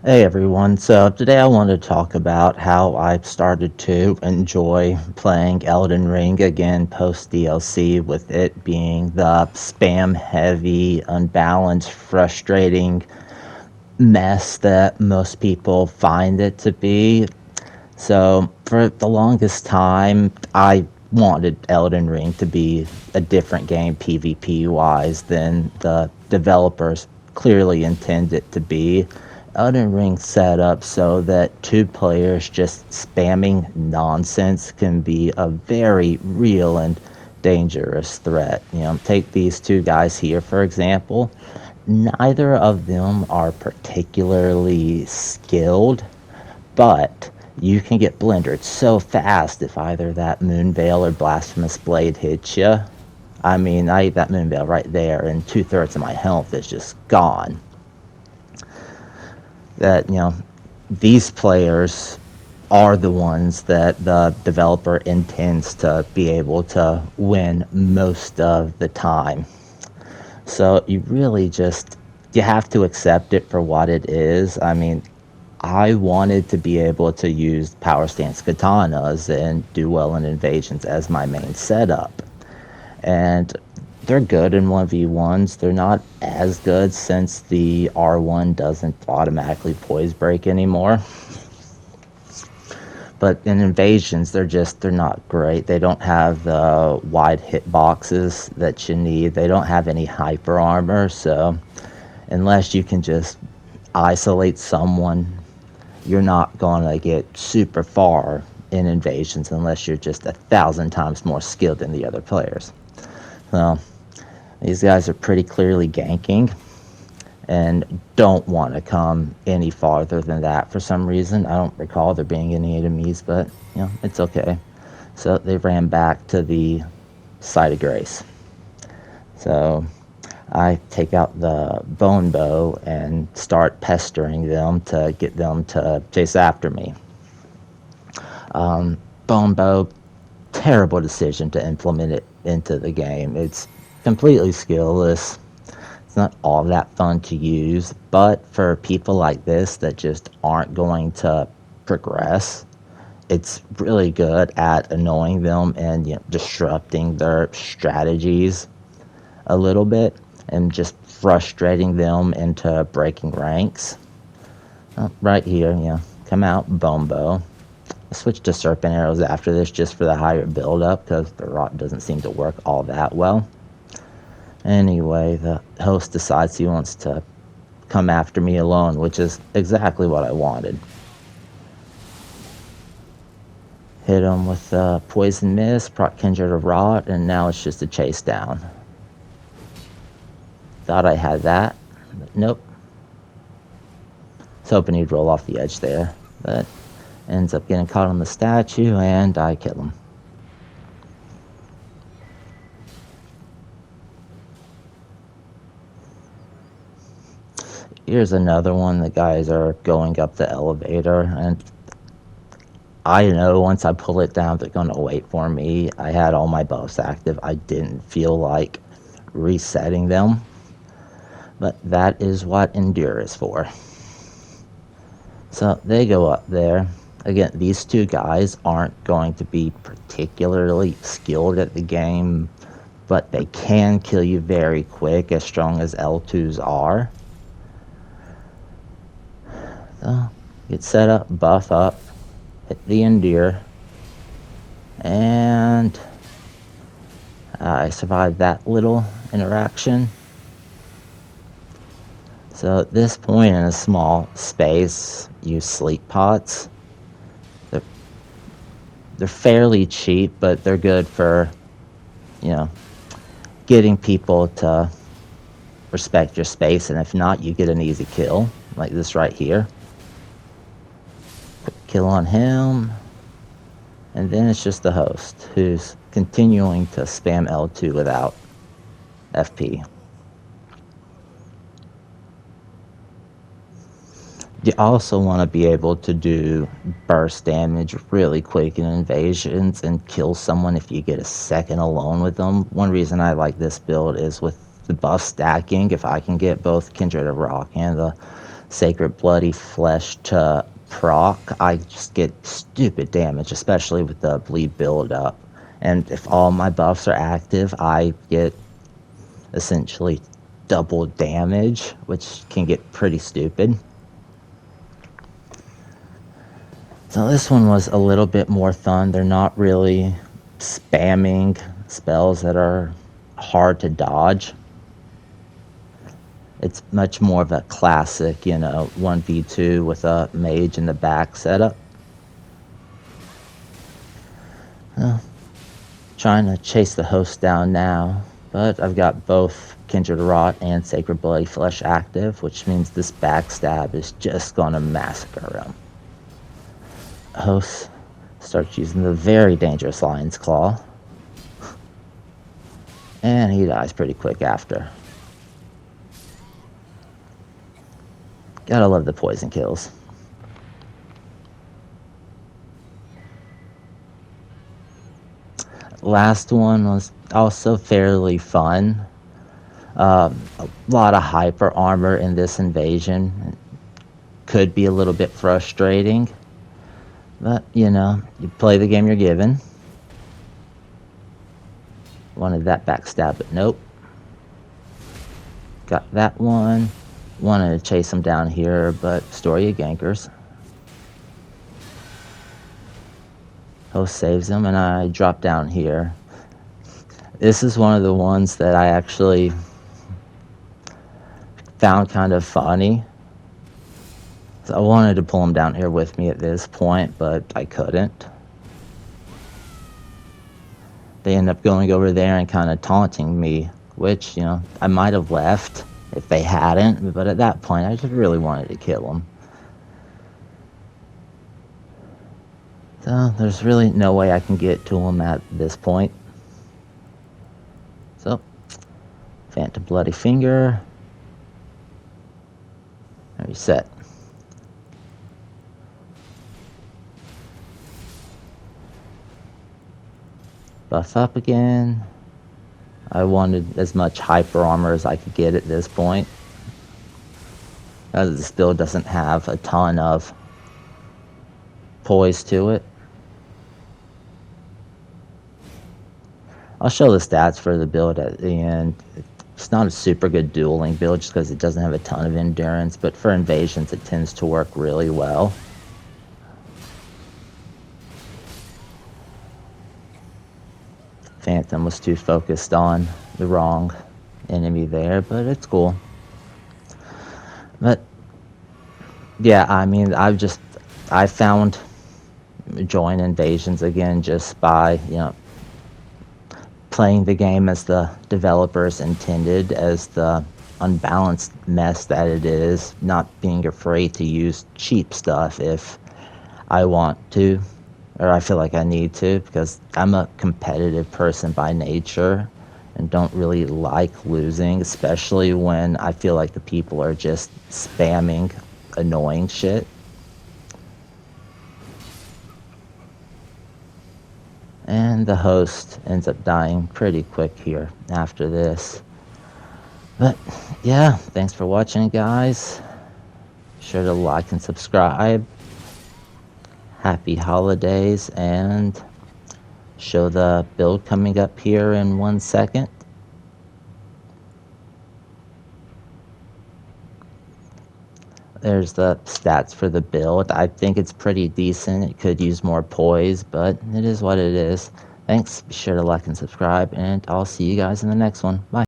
Hey everyone, so today I want to talk about how I've started to enjoy playing Elden Ring again post DLC, with it being the spam heavy, unbalanced, frustrating mess that most people find it to be. So, for the longest time, I wanted Elden Ring to be a different game PvP wise than the developers clearly intend it to be. Elden Ring set up so that two players just spamming nonsense can be a very real and dangerous threat. Take these two guys here, for example. Neither of them are particularly skilled, but you can get blendered so fast if either that Moonveil or Blasphemous Blade hits you. I mean, I eat that Moonveil right there, and two-thirds of my health is just gone. That, these players are the ones that the developer intends to be able to win most of the time. So you really just, you have to accept it for what it is. I mean, I wanted to be able to use power stance katanas and do well in invasions as my main setup. And they're good in 1v1s. They're not as good since the R1 doesn't automatically poise break anymore. But in invasions, they're not great. They don't have the wide hit boxes that you need. They don't have any hyper armor, so unless you can just isolate someone, you're not going to get super far in invasions unless you're just 1,000 times more skilled than the other players. So these guys are pretty clearly ganking and don't want to come any farther than that for some reason. I don't recall there being any enemies, but it's okay. So they ran back to the site of grace. So I take out the bone bow and start pestering them to get them to chase after me. Bone bow, terrible decision to implement it into the game. It's completely skillless. It's not all that fun to use, but for people like this that just aren't going to progress, it's really good at annoying them and disrupting their strategies a little bit and just frustrating them into breaking ranks. Right here, come out, bone bow. I switched to serpent arrows after this just for the higher build up because the rot doesn't seem to work all that well. Anyway, the host decides he wants to come after me alone, which is exactly what I wanted. Hit him with poison mist, proc Kindred of Rot, and now it's just a chase down. Thought I had that, but nope. Was hoping he'd roll off the edge there, but ends up getting caught on the statue, and I kill him. Here's another one. The guys are going up the elevator, and I know once I pull it down, they're going to wait for me. I had all my buffs active. I didn't feel like resetting them, but that is what Endure is for. So they go up there. Again, these two guys aren't going to be particularly skilled at the game, but they can kill you very quick, as strong as L2s are. So, get set up, buff up, hit the Endure, and I survived that little interaction. So at this point in a small space, use sleep pots. They're fairly cheap, but they're good for, getting people to respect your space, and if not, you get an easy kill, like this right here. Quick kill on him, and then it's just the host, who's continuing to spam L2 without FP. You also want to be able to do burst damage really quick in invasions and kill someone if you get a second alone with them. One reason I like this build is with the buff stacking. If I can get both Kindred of Rock and the Sacred Bloody Flesh to proc, I just get stupid damage, especially with the bleed build-up. And if all my buffs are active, I get essentially double damage, which can get pretty stupid. So this one was a little bit more fun. They're not really spamming spells that are hard to dodge. It's much more of a classic, 1v2 with a mage in the back setup. Trying to chase the host down now, but I've got both Kindred Rot and Sacred Bloody Flesh active, which means this backstab is just gonna massacre him. Host starts using the very dangerous Lion's Claw, and he dies pretty quick after. Gotta love the poison kills. Last one was also fairly fun. A lot of hyper armor in this invasion. Could be a little bit frustrating, but you play the game you're given. Wanted that backstab, but nope. Got that one. Wanted to chase him down here, but Story of Gankers. Host saves him, and I drop down here. This is one of the ones that I actually found kind of funny. So I wanted to pull him down here with me at this point, but I couldn't. They end up going over there and kind of taunting me, which, I might have left if they hadn't, but at that point, I just really wanted to kill him. So there's really no way I can get to him at this point. So, Phantom Bloody Finger. Reset. Buff up again. I wanted as much hyper armor as I could get at this point, as this build doesn't have a ton of poise to it. I'll show the stats for the build at the end. It's not a super good dueling build just because it doesn't have a ton of endurance, but for invasions it tends to work really well. Phantom was too focused on the wrong enemy there, but it's cool. But yeah, I mean, I found join invasions again just by, playing the game as the developers intended, as the unbalanced mess that it is, not being afraid to use cheap stuff if I want to, or I feel like I need to, because I'm a competitive person by nature and don't really like losing, especially when I feel like the people are just spamming annoying shit. And the host ends up dying pretty quick here after this. But yeah, thanks for watching, guys. Be sure to like and subscribe. Happy holidays, and show the build coming up here in 1 second. There's the stats for the build. I think it's pretty decent. It could use more poise, but it is what it is. Thanks. Be sure to like and subscribe, and I'll see you guys in the next one. Bye.